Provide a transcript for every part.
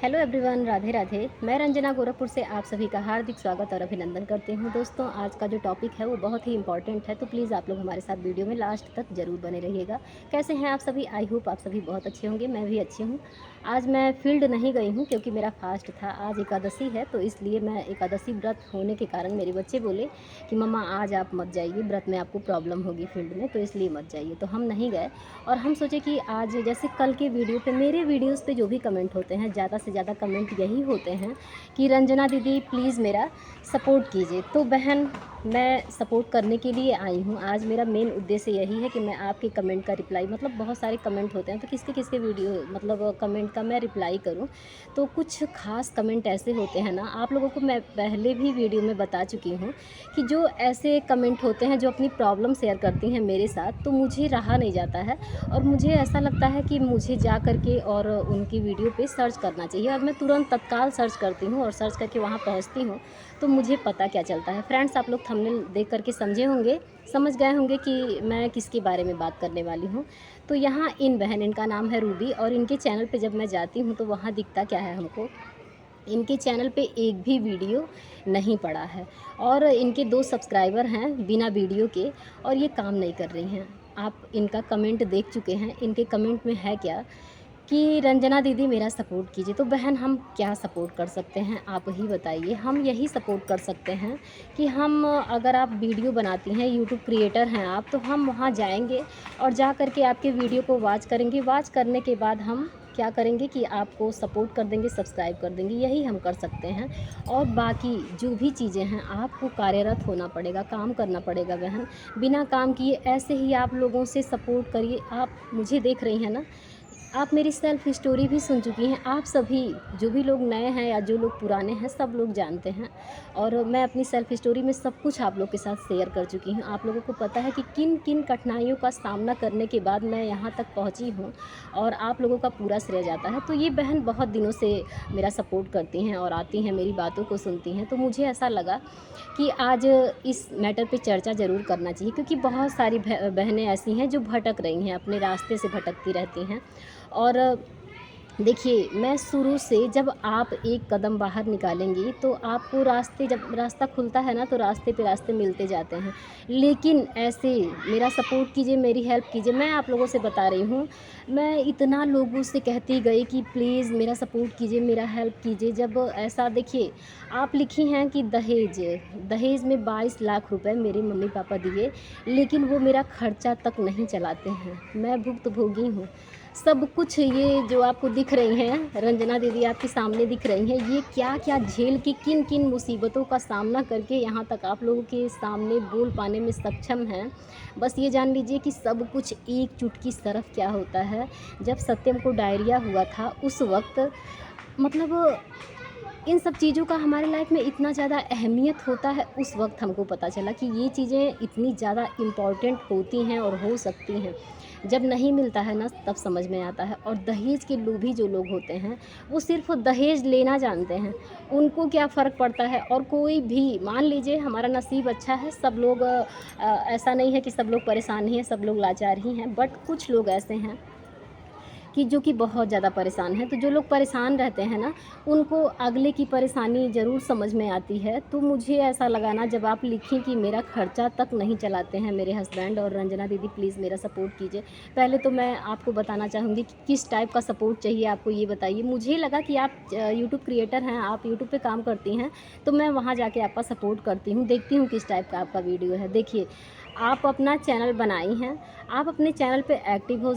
Hello everyone, Radhe Radhe. मैं रंजना गोरखपुर से आप सभी का हार्दिक स्वागत और अभिनंदन करती हूँ। दोस्तों, आज का जो टॉपिक है वो बहुत ही इंपॉर्टेंट है, तो प्लीज़ आप लोग हमारे साथ वीडियो में लास्ट तक ज़रूर बने रहिएगा। कैसे हैं आप सभी? आई होप आप सभी बहुत अच्छे होंगे, मैं भी अच्छी हूँ। आज मैं फील्ड नहीं गई हूँ क्योंकि मेरा फास्ट था। आज एकादशी है, तो इसलिए मैं एकादशी व्रत होने के कारण मेरे बच्चे बोले कि मम्मा आज आप मत जाइए, व्रत में आपको प्रॉब्लम होगी फील्ड में, तो इसलिए मत जाइए। तो हम नहीं गए और हम सोचे कि आज जैसे कल के वीडियो पे, मेरे वीडियोस पे जो भी कमेंट होते हैं, ज़्यादा से ज़्यादा कमेंट यही होते हैं कि रंजना दीदी प्लीज़ मेरा सपोर्ट कीजिए। तो बहन, मैं सपोर्ट करने के लिए आई हूँ। आज मेरा मेन उद्देश्य यही है कि मैं आपके कमेंट का रिप्लाई, मतलब बहुत सारे कमेंट होते हैं तो किसके किसके वीडियो मतलब कमेंट का मैं रिप्लाई करूँ। तो कुछ ख़ास कमेंट ऐसे होते हैं ना, आप लोगों को मैं पहले भी वीडियो में बता चुकी हूँ कि जो ऐसे कमेंट होते हैं जो अपनी प्रॉब्लम शेयर करती हैं मेरे साथ, तो मुझे रहा नहीं जाता है और मुझे ऐसा लगता है कि मुझे जा कर के और उनकी वीडियो पे सर्च करना चाहिए और मैं तुरंत तत्काल सर्च करती हूँ और सर्च करके वहाँ पहुँचती हूँ, तो मुझे पता क्या चलता है। फ्रेंड्स, आप लोग थंबनेल देख कर के समझे होंगे, समझ गए होंगे कि मैं किसके बारे में बात करने वाली हूँ। तो यहाँ इन बहन, इनका नाम है रूबी, और इनके चैनल पे जब मैं जाती हूँ तो वहाँ दिखता क्या है हमको, इनके चैनल पे एक भी वीडियो नहीं पड़ा है और इनके 2 सब्सक्राइबर हैं बिना वीडियो के, और ये काम नहीं कर रही हैं। आप इनका कमेंट देख चुके हैं। इनके कमेंट में है क्या कि रंजना दीदी मेरा सपोर्ट कीजिए। तो बहन, हम क्या सपोर्ट कर सकते हैं, आप ही बताइए। हम यही सपोर्ट कर सकते हैं कि हम, अगर आप वीडियो बनाती हैं, यूट्यूब क्रिएटर हैं आप, तो हम वहाँ जाएंगे और जा कर के आपके वीडियो को वॉच करेंगे। वॉच करने के बाद हम क्या करेंगे कि आपको सपोर्ट कर देंगे, सब्सक्राइब कर देंगे, यही हम कर सकते हैं। और बाकी जो भी चीज़ें हैं, आपको कार्यरत होना पड़ेगा, काम करना पड़ेगा बहन। बिना काम किए ऐसे ही आप लोगों से सपोर्ट करिए। आप मुझे देख रही हैं ना, आप मेरी सेल्फ़ स्टोरी भी सुन चुकी हैं। आप सभी, जो भी लोग नए हैं या जो लोग पुराने हैं, सब लोग जानते हैं और मैं अपनी सेल्फ़ स्टोरी में सब कुछ आप लोग के साथ शेयर कर चुकी हूँ। आप लोगों को पता है कि किन किन कठिनाइयों का सामना करने के बाद मैं यहाँ तक पहुँची हूँ और आप लोगों का पूरा श्रेय जाता है। तो ये बहन बहुत दिनों से मेरा सपोर्ट करती हैं और आती हैं, मेरी बातों को सुनती हैं। तो मुझे ऐसा लगा कि आज इस मैटर पे चर्चा ज़रूर करना चाहिए, क्योंकि बहुत सारी बहनें ऐसी हैं जो भटक रही हैं, अपने रास्ते से भटकती रहती हैं। और देखिए, मैं शुरू से, जब आप एक कदम बाहर निकालेंगी तो आपको रास्ते, जब रास्ता खुलता है ना, तो रास्ते पे रास्ते मिलते जाते हैं। लेकिन ऐसे मेरा सपोर्ट कीजिए, मेरी हेल्प कीजिए। मैं आप लोगों से बता रही हूँ, मैं इतना लोगों से कहती गई कि प्लीज़ मेरा सपोर्ट कीजिए, मेरा हेल्प कीजिए। जब ऐसा, देखिए, आप लिखी हैं कि दहेज, दहेज में 22 लाख रुपए मेरे मम्मी पापा दिए, लेकिन वो मेरा खर्चा तक नहीं चलाते हैं। मैं भुक्तभोगी हूँ। सब कुछ ये जो आपको दिख रही हैं, रंजना दीदी आपके सामने दिख रही हैं, ये क्या-क्या झेल के, किन-किन मुसीबतों का सामना करके यहाँ तक आप लोगों के सामने बोल पाने में सक्षम हैं। बस ये जान लीजिए कि सब कुछ एक चुटकी सरफ क्या होता है। जब सत्यम को डायरिया हुआ था, उस वक़्त, मतलब इन सब चीज़ों का हमारे लाइफ में इतना ज़्यादा अहमियत होता है, उस वक़्त हमको पता चला कि ये चीज़ें इतनी ज़्यादा इम्पॉर्टेंट होती हैं और हो सकती हैं। जब नहीं मिलता है ना, तब समझ में आता है। और दहेज के लोभी जो लोग होते हैं, वो सिर्फ़ दहेज लेना जानते हैं। उनको क्या फ़र्क पड़ता है। और कोई भी, मान लीजिए हमारा नसीब अच्छा है, सब लोग ऐसा नहीं है कि सब लोग परेशान ही हैं, सब लोग लाचार ही हैं, बट कुछ लोग ऐसे हैं कि जो कि बहुत ज़्यादा परेशान हैं। तो जो लोग परेशान रहते हैं ना, उनको अगले की परेशानी ज़रूर समझ में आती है। तो मुझे ऐसा लगा ना, जब आप लिखी कि मेरा खर्चा तक नहीं चलाते हैं मेरे हस्बैंड, और रंजना दीदी प्लीज़ मेरा सपोर्ट कीजिए। पहले तो मैं आपको बताना चाहूँगी कि किस टाइप का सपोर्ट चाहिए आपको, ये बताइए। मुझे लगा कि आप यूट्यूब क्रिएटर हैं, आप यूट्यूब पे काम करती हैं, तो मैं वहाँ जाके आपका सपोर्ट करती हूँ, देखती हूँ किस टाइप का आपका वीडियो है। देखिए, आप अपना चैनल बनाई हैं, आप अपने चैनल पे एक्टिव हो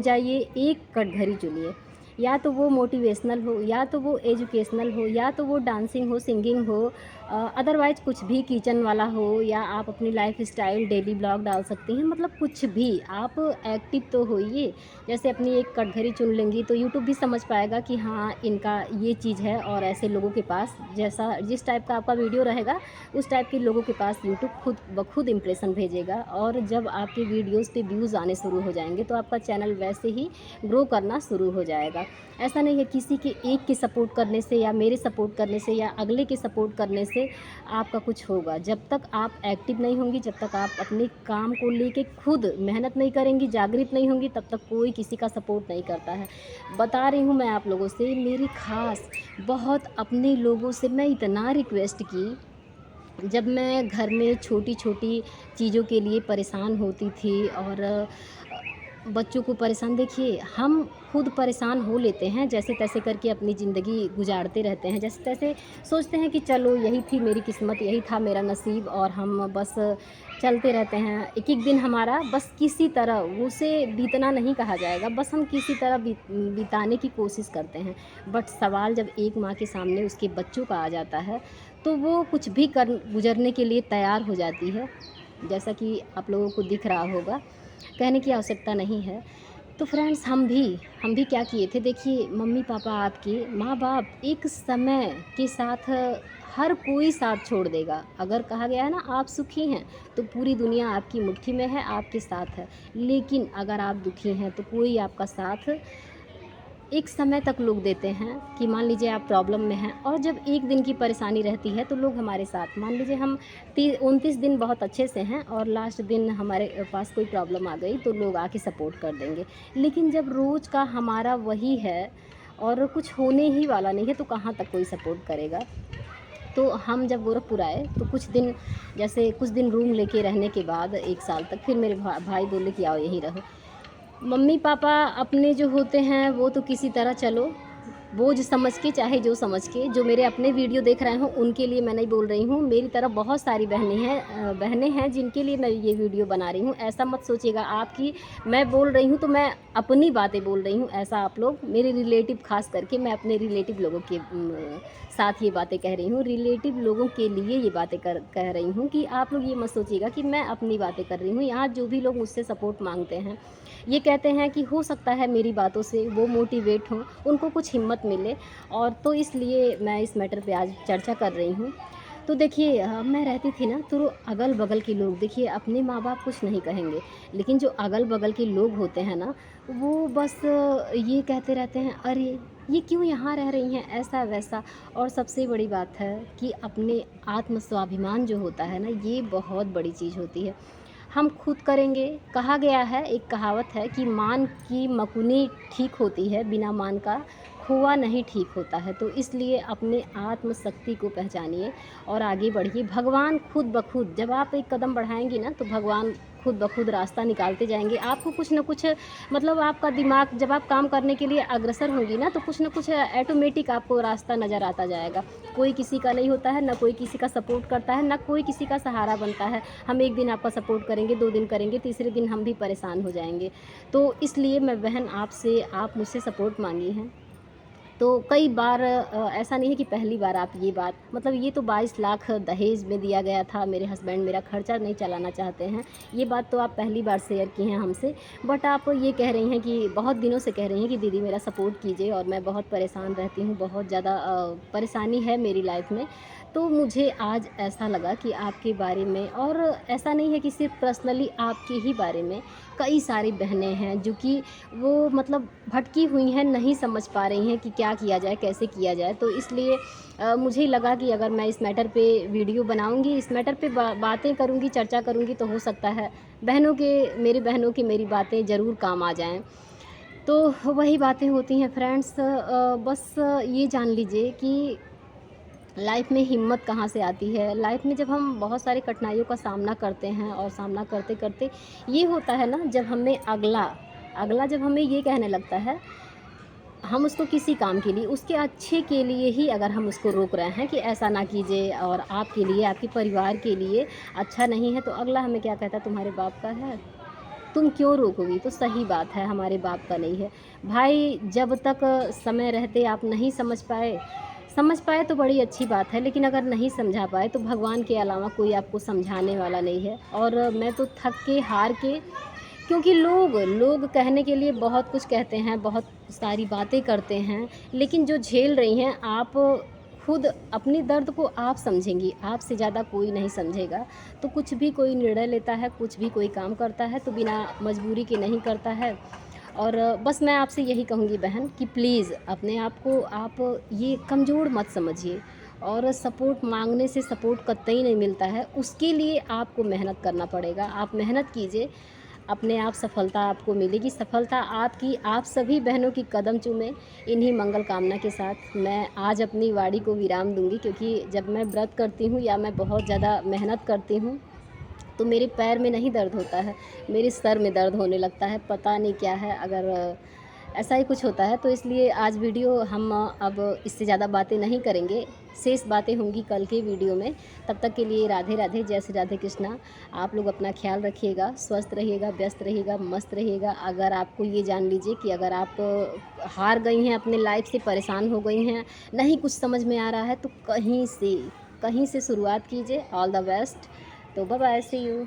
जाइए। एक कटघरी चुनिए, या तो वो मोटिवेशनल हो, या तो वो एजुकेशनल हो, या तो वो डांसिंग हो, सिंगिंग हो, अदरवाइज़ कुछ भी किचन वाला हो, या आप अपनी लाइफ स्टाइल डेली ब्लॉग डाल सकती हैं। मतलब कुछ भी, आप एक्टिव तो होइए। जैसे अपनी एक कटघरी चुन लेंगी तो यूट्यूब भी समझ पाएगा कि हाँ, इनका ये चीज़ है, और ऐसे लोगों के पास, जैसा जिस टाइप का आपका वीडियो रहेगा, उस टाइप के लोगों के पास यूट्यूब खुद ब खुद इम्प्रेशन भेजेगा। और जब आपके वीडियोज़ पे व्यूज़ आने शुरू हो जाएँगे, तो आपका चैनल वैसे ही ग्रो करना शुरू हो जाएगा। ऐसा नहीं है किसी के एक के सपोर्ट करने से या मेरे सपोर्ट करने से या अगले के सपोर्ट करने से आपका कुछ होगा। जब तक आप एक्टिव नहीं होंगी, जब तक आप अपने काम को लेके खुद मेहनत नहीं करेंगी, जागृत नहीं होंगी, तब तक कोई किसी का सपोर्ट नहीं करता है। बता रही हूँ मैं आप लोगों से, मेरी ख़ास बहुत अपने लोगों से मैं इतना रिक्वेस्ट की, जब मैं घर में छोटी-छोटी चीज़ों के लिए परेशान होती थी और बच्चों को परेशान, देखिए हम खुद परेशान हो लेते हैं, जैसे-तैसे करके अपनी ज़िंदगी गुज़ारते रहते हैं, जैसे-तैसे सोचते हैं कि चलो यही थी मेरी किस्मत, यही था मेरा नसीब और हम बस चलते रहते हैं। एक-एक दिन हमारा बस किसी तरह, उसे बीतना नहीं कहा जाएगा, बस हम किसी तरह बिताने की कोशिश करते हैं। बट सवाल जब एक माँ के सामने उसके बच्चों का आ जाता है, तो वो कुछ भी कर गुज़रने के लिए तैयार हो जाती है। जैसा कि आप लोगों को दिख रहा होगा, कहने की आवश्यकता नहीं है। तो फ्रेंड्स, हम भी क्या किए थे, देखिए मम्मी-पापा आपके, माँ-बाप एक समय के साथ हर कोई साथ छोड़ देगा। अगर कहा गया है ना, आप सुखी हैं तो पूरी दुनिया आपकी मुट्ठी में है, आपके साथ है। लेकिन अगर आप दुखी हैं तो कोई आपका साथ एक समय तक लोग देते हैं कि मान लीजिए आप प्रॉब्लम में हैं, और जब एक दिन की परेशानी रहती है तो लोग हमारे साथ, मान लीजिए हम 29 दिन बहुत अच्छे से हैं और लास्ट दिन हमारे पास कोई प्रॉब्लम आ गई तो लोग आके सपोर्ट कर देंगे। लेकिन जब रोज़ का हमारा वही है और कुछ होने ही वाला नहीं है तो कहाँ तक कोई सपोर्ट करेगा। तो हम जब गोरखपुर आए तो कुछ दिन, जैसे कुछ दिन रूम लेके रहने के बाद 1 साल तक, फिर मेरे भाई बोले कि आओ यहीं रहो। मम्मी पापा अपने जो होते हैं वो तो किसी तरह चलो, बोझ समझ के, चाहे जो समझ के, जो मेरे अपने वीडियो देख रहे हों उनके लिए मैं नहीं बोल रही हूँ। मेरी तरह बहुत सारी बहनें हैं जिनके लिए मैं ये वीडियो बना रही हूँ। ऐसा मत सोचिएगा आप कि मैं बोल रही हूँ तो मैं अपनी बातें बोल रही हूँ, ऐसा आप लोग, मेरे रिलेटिव खास करके मैं अपने रिलेटिव लोगों के साथ ये बातें कह रही हूँ, रिलेटिव लोगों के लिए ये बातें कह रही हूँ कि आप लोग ये मत सोचिएगा कि मैं अपनी बातें कर रही हूँ। यहाँ जो भी लोग मुझसे सपोर्ट मांगते हैं, ये कहते हैं कि हो सकता है मेरी बातों से वो मोटिवेट हों, उनको कुछ हिम्मत मिले, और तो इसलिए मैं इस मैटर पे आज चर्चा कर रही हूँ। तो देखिए मैं रहती थी ना, तो अगल-बगल के लोग, देखिए अपने माँ-बाप कुछ नहीं कहेंगे, लेकिन जो अगल-बगल के लोग होते हैं ना, वो बस ये कहते रहते हैं, अरे! ये क्यों यहाँ रह रही हैं, ऐसा-वैसा। और सबसे बड़ी बात है कि अपने आत्म स्वाभिमान जो होता है ना, ये बहुत बड़ी चीज़ होती है। हम खुद करेंगे, कहा गया है, एक कहावत है कि मान की मकुनी ठीक होती है, बिना मान का खोआ नहीं ठीक होता है। तो इसलिए अपने आत्मशक्ति को पहचानिए और आगे बढ़िए। भगवान खुद ब खुद, जब आप एक कदम बढ़ाएँगी ना, तो भगवान खुद ब खुद रास्ता निकालते जाएँगे। आपको कुछ न कुछ, मतलब आपका दिमाग, जब आप काम करने के लिए अग्रसर होंगी ना, तो कुछ न कुछ ऑटोमेटिक आपको रास्ता नज़र आता जाएगा। कोई किसी का नहीं होता है, ना कोई किसी का सपोर्ट करता है, ना कोई किसी का सहारा बनता है। हम एक दिन आपका सपोर्ट करेंगे, 2 दिन करेंगे, तीसरे दिन हम भी परेशान हो जाएँगे। तो इसलिए मैं बहन आपसे, आप मुझसे सपोर्ट माँगी हैं। तो कई बार ऐसा नहीं है कि पहली बार आप ये बात, मतलब ये तो 22 लाख दहेज में दिया गया था, मेरे हस्बैंड मेरा खर्चा नहीं चलाना चाहते हैं। ये बात तो आप पहली बार शेयर की हैं हमसे। बट आप ये कह रही हैं कि बहुत दिनों से कह रही हैं कि दीदी मेरा सपोर्ट कीजिए, और मैं बहुत परेशान रहती हूँ, बहुत ज़्यादा परेशानी है मेरी लाइफ में। तो मुझे आज ऐसा लगा कि आपके बारे में, और ऐसा नहीं है कि सिर्फ पर्सनली आपके ही बारे में, कई सारी बहनें हैं जो कि वो मतलब भटकी हुई हैं, नहीं समझ पा रही हैं कि क्या किया जाए, कैसे किया जाए। तो इसलिए मुझे लगा कि अगर मैं इस मैटर पे वीडियो बनाऊंगी, इस मैटर पे बातें करूंगी, चर्चा करूंगी, तो हो सकता है मेरी बहनों की मेरी बातें ज़रूर काम आ जाएं। तो वही बातें होती हैं फ्रेंड्स। बस ये जान लीजिए कि लाइफ में हिम्मत कहाँ से आती है। लाइफ में जब हम बहुत सारी कठिनाइयों का सामना करते हैं, और सामना करते करते ये होता है ना, जब हमें अगला अगला जब हमें ये कहने लगता है, हम उसको किसी काम के लिए, उसके अच्छे के लिए ही अगर हम उसको रोक रहे हैं कि ऐसा ना कीजिए और आपके लिए, आपके परिवार के लिए अच्छा नहीं है, तो अगला हमें क्या कहता है, तुम्हारे बाप का है, तुम क्यों रोकोगी। तो सही बात है, हमारे बाप का नहीं है भाई। जब तक समय रहते आप नहीं समझ पाए तो बड़ी अच्छी बात है, लेकिन अगर नहीं समझा पाए तो भगवान के अलावा कोई आपको समझाने वाला नहीं है। और मैं तो थक के, हार के, क्योंकि लोग कहने के लिए बहुत कुछ कहते हैं, बहुत सारी बातें करते हैं, लेकिन जो झेल रही हैं आप खुद, अपनी दर्द को आप समझेंगी, आपसे ज़्यादा कोई नहीं समझेगा। तो कुछ भी कोई निर्णय लेता है, कुछ भी कोई काम करता है, तो बिना मजबूरी के नहीं करता है। और बस मैं आपसे यही कहूँगी बहन कि प्लीज़ अपने आप को आप ये कमज़ोर मत समझिए, और सपोर्ट मांगने से सपोर्ट कतई नहीं मिलता है, उसके लिए आपको मेहनत करना पड़ेगा। आप मेहनत कीजिए, अपने आप सफलता आपको मिलेगी। सफलता आपकी, आप सभी बहनों की कदम चूमे। इन्हीं मंगल कामना के साथ मैं आज अपनी वाणी को विराम दूंगी, क्योंकि जब मैं व्रत करती हूँ या मैं बहुत ज़्यादा मेहनत करती हूँ तो मेरे पैर में नहीं दर्द होता है, मेरे सर में दर्द होने लगता है, पता नहीं क्या है। अगर ऐसा ही कुछ होता है, तो इसलिए आज वीडियो हम अब इससे ज़्यादा बातें नहीं करेंगे, शेष बातें होंगी कल के वीडियो में। तब तक के लिए राधे राधे, जय श्री राधे कृष्णा। आप लोग अपना ख्याल रखिएगा, स्वस्थ रहिएगा, व्यस्त रहिएगा, मस्त रहिएगा। अगर आपको ये जान लीजिए कि अगर आप हार गई हैं, अपने लाइफ से परेशान हो गई हैं, नहीं कुछ समझ में आ रहा है, तो कहीं से शुरुआत कीजिए। All the best. तो बाय बाय, सी यू।